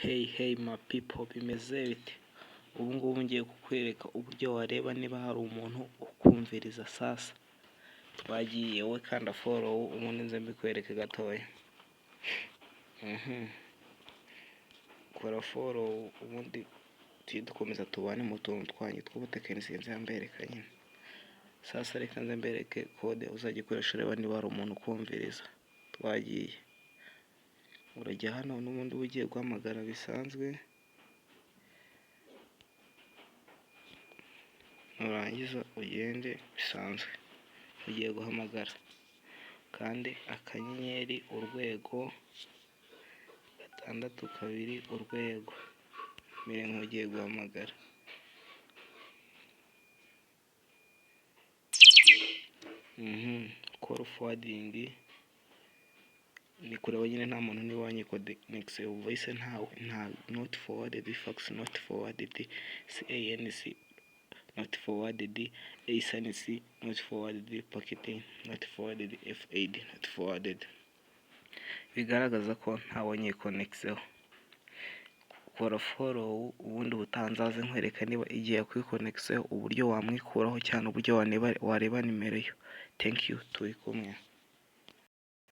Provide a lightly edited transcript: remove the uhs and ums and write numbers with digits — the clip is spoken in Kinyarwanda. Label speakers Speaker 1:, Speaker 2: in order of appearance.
Speaker 1: Hey my people, bimeze bite? Ubu ngubu ngiye kukwereka uburyo wareba niba hari umuntu ukumviriza sasa. Twagiye wowe kanda follow ubundi nze mbikwereke gatoya. Kora follow ubundi tujye dukomeza tubane mu tuntu twanyu tw'ubutekinisiye nze mbereka nyine. Sasa reka nze mbereke kode uzajya ukoresha ureba niba hari umuntu ukumviriza. Twagiye. Urajya hano n'ubundi ugiye guhamagara bisanzwe, nurangiza ugende bisanzwe ugiye guhamagara, kandi akanyenyeri urwego 6 2 urwego mbere nk'ugiye guhamagara. Call forwarding ni kureba nyine nta muntu ni wanyikodexe voice nta not forwarded, fax not forwarded, CANC not forwarded, ASNC not forwarded, packet not forwarded, FAD not forwarded. Bigaragaza ko nta wanyikodexe. Kora follow ubundi butanzaze nkwereka niba igiye kwikodexe uburyo wamwikuraho cyane uburyo wareba nimero yo. Thank you, turi kumwe.